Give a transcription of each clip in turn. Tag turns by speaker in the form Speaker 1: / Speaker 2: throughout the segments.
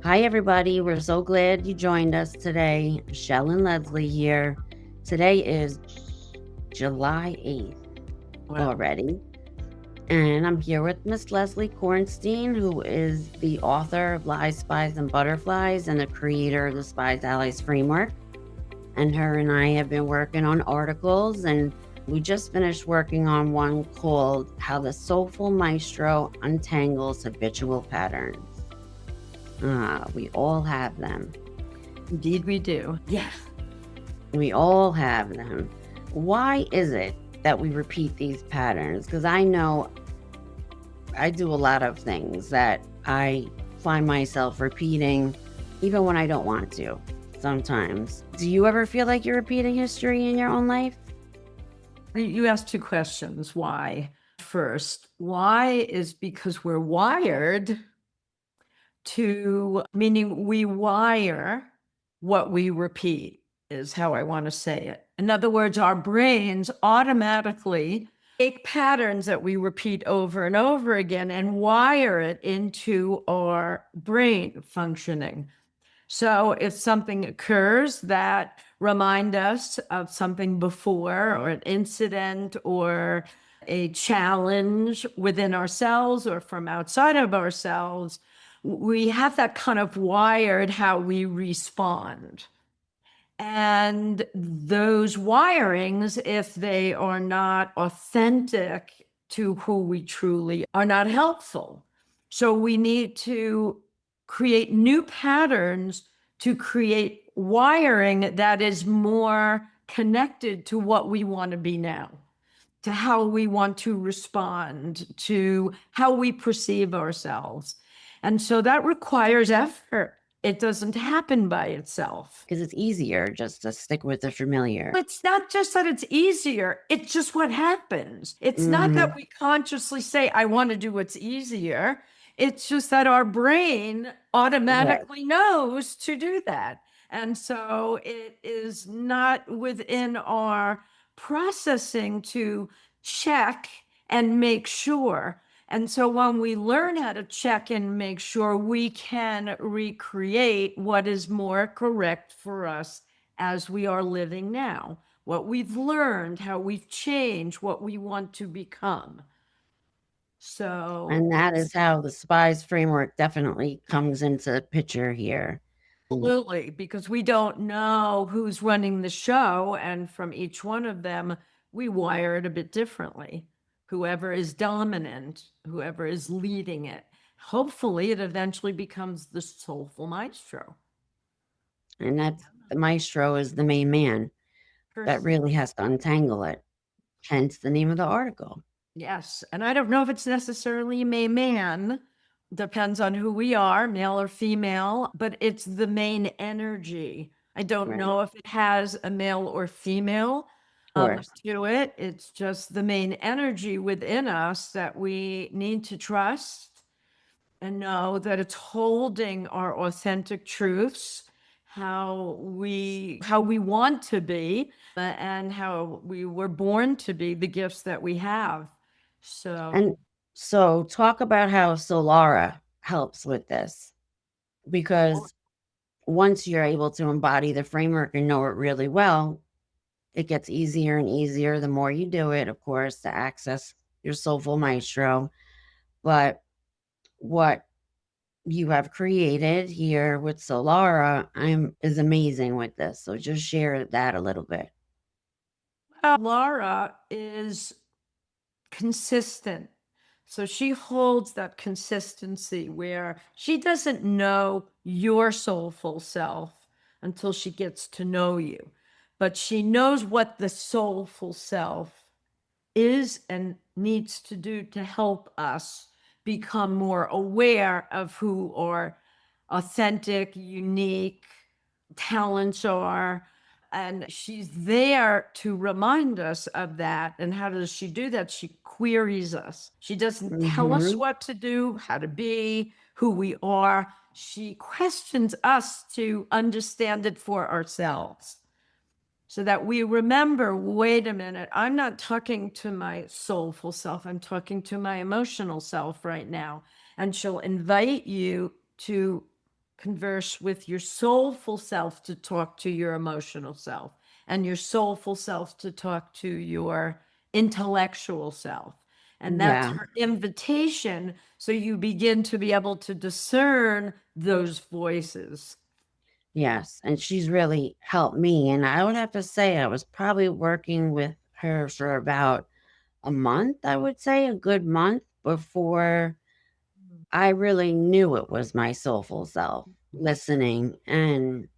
Speaker 1: Hi, everybody. We're so glad you joined us today. Michelle and Leslie here. Today is July 8th
Speaker 2: Wow.
Speaker 1: already. And I'm here with Miss Leslie Kornstein, who is the author of Lies, Spies, and Butterflies and the creator of the Spies Allies Framework. And her and I have been working on articles, and we just finished working on one called How the Soulful Maestro Untangles Habitual Patterns. We all have them.
Speaker 2: Indeed, we do. Yeah.
Speaker 1: We all have them. Why is it that we repeat these patterns? Because I know I do a lot of things that I find myself repeating, even when I don't want to sometimes. Do you ever feel like you're repeating history in your own life?
Speaker 2: You asked two questions. Why? First, why is because we're wired to, meaning we wire what we repeat, is how I want to say it. In other words, our brains automatically take patterns that we repeat over and over again and wire it into our brain functioning. So if something occurs that remind us of something before, or an incident, or a challenge within ourselves or from outside of ourselves, we have that kind of wired how we respond. And those wirings, if they are not authentic to who we truly are, not helpful. So we need to create new patterns to create wiring that is more connected to what we want to be now, to how we want to respond, to how we perceive ourselves. And so that requires effort. It doesn't happen by itself.
Speaker 1: Because it's easier just to stick with the familiar.
Speaker 2: It's not just that it's easier, it's just what happens. It's not that we consciously say, I want to do what's easier. It's just that our brain automatically knows to do that. And so it is not within our processing to check and make sure. And so when we learn how to check and make sure, we can recreate what is more correct for us as we are living now, what we've learned, how we've changed, what we want to become. So
Speaker 1: And that is how the SPIES framework definitely comes into the picture here.
Speaker 2: absolutely, because we don't know who's running the show, and from each one of them, we wire it a bit differently. Whoever is dominant, whoever is leading it, hopefully it eventually becomes the soulful maestro.
Speaker 1: And that's the maestro is the main man that
Speaker 2: Person.
Speaker 1: really has to untangle it. Hence the name of the article.
Speaker 2: Yes, and I don't know if it's necessarily main man. Depends on who we are, male or female, but it's the main energy. I don't
Speaker 1: Right.
Speaker 2: know if it has a male or female
Speaker 1: Of course.
Speaker 2: to it. It's just the main energy within us that we need to trust and know that it's holding our authentic truths, how we want to be, and how we were born to be, the gifts that we have. So
Speaker 1: And so talk about how Solara helps with this, because once you're able to embody the framework and know it really well, it gets easier and easier the more you do it, of course, to access your soulful maestro. But what you have created here with Solara is amazing with this. So just share that a little bit.
Speaker 2: Laura is consistent. So she holds that consistency where she doesn't know your soulful self until she gets to know you, but she knows what the soulful self is and needs to do to help us become more aware of who our authentic, unique talents are. And she's there to remind us of that. And how does she do that? She queries us. She doesn't tell us
Speaker 1: Hmm.
Speaker 2: what to do, how to be, who we are. She questions us to understand it for ourselves so that we remember, wait a minute, I'm not talking to my soulful self, I'm talking to my emotional self right now. And she'll invite you to converse with your soulful self to talk to your emotional self, and your soulful self to talk to your intellectual self. And that's
Speaker 1: Yeah.
Speaker 2: her invitation. So you begin to be able to discern those voices.
Speaker 1: Yes. And she's really helped me. And I would have to say, I was probably working with her for about a month, I would say, a good month before I really knew it was my soulful self listening and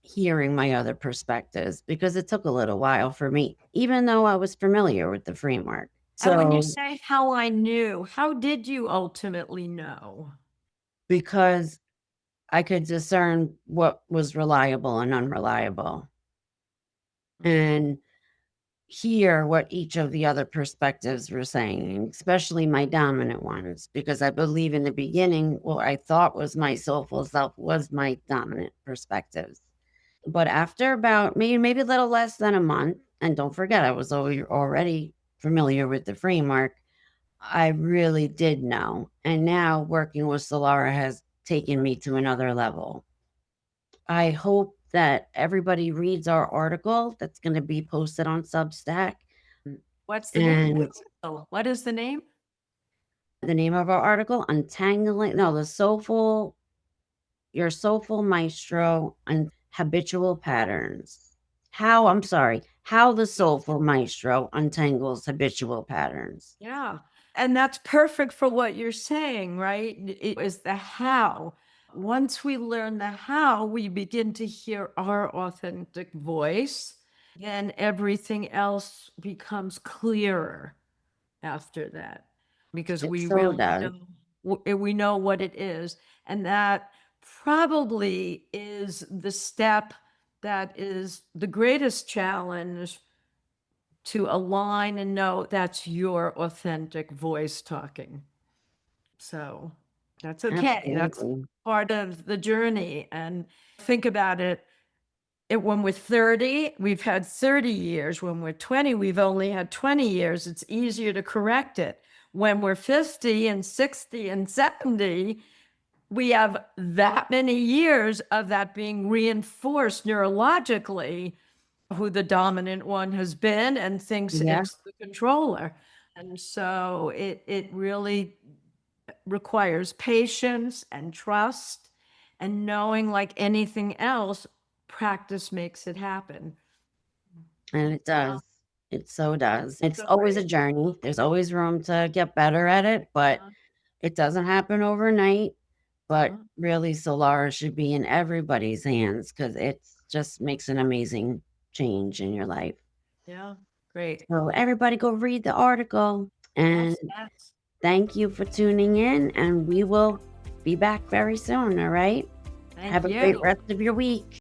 Speaker 1: hearing my other perspectives because it took a little while for me, even though I was familiar with the framework.
Speaker 2: And when you
Speaker 1: So,
Speaker 2: say how I knew, how did you ultimately know?
Speaker 1: because I could discern what was reliable and unreliable and hear what each of the other perspectives were saying, especially my dominant ones, because I believe in the beginning, what I thought was my soulful self was my dominant perspectives. But after about maybe a little less than a month, and don't forget, I was already familiar with the framework, I really did know. And now working with Solara has taken me to another level. I hope that everybody reads our article that's going to be posted on Substack.
Speaker 2: What's the name?
Speaker 1: And
Speaker 2: Oh, what is the name?
Speaker 1: the name of our article, Untangling, no, the Soulful, Your Soulful Maestro and Habitual Patterns. I'm sorry, how the Soulful Maestro untangles habitual patterns.
Speaker 2: Yeah. And that's perfect for what you're saying, right? It is the how. Once we learn the how, we begin to hear our authentic voice, then everything else becomes clearer after that because
Speaker 1: It
Speaker 2: we
Speaker 1: so
Speaker 2: really
Speaker 1: does.
Speaker 2: know we know what it is. And that probably is the step that is the greatest challenge, to align and know that's your authentic voice talking. So that's okay. That's
Speaker 1: Absolutely.
Speaker 2: part of the journey. And think about it. When we're 30, we've had 30 years. When we're 20, we've only had 20 years. It's easier to correct it. When we're 50 and 60 and 70, we have that many years of that being reinforced neurologically, who the dominant one has been and thinks
Speaker 1: Yeah.
Speaker 2: it's the controller. And so it really requires patience and trust, and knowing, like anything else, practice makes it happen.
Speaker 1: And it
Speaker 2: Yeah,
Speaker 1: does. It so does. It's
Speaker 2: so
Speaker 1: always a
Speaker 2: great.
Speaker 1: journey. There's always room to get better at it, but
Speaker 2: Uh,
Speaker 1: it doesn't happen overnight. But
Speaker 2: uh,
Speaker 1: really, Solara should be in everybody's hands because it just makes an amazing change in your life.
Speaker 2: yeah, great.
Speaker 1: So, everybody go read the article. And
Speaker 2: Yes, yes.
Speaker 1: thank you for tuning in. And we will be back very soon. All right. Have
Speaker 2: Thank
Speaker 1: a great
Speaker 2: you.
Speaker 1: rest of your week.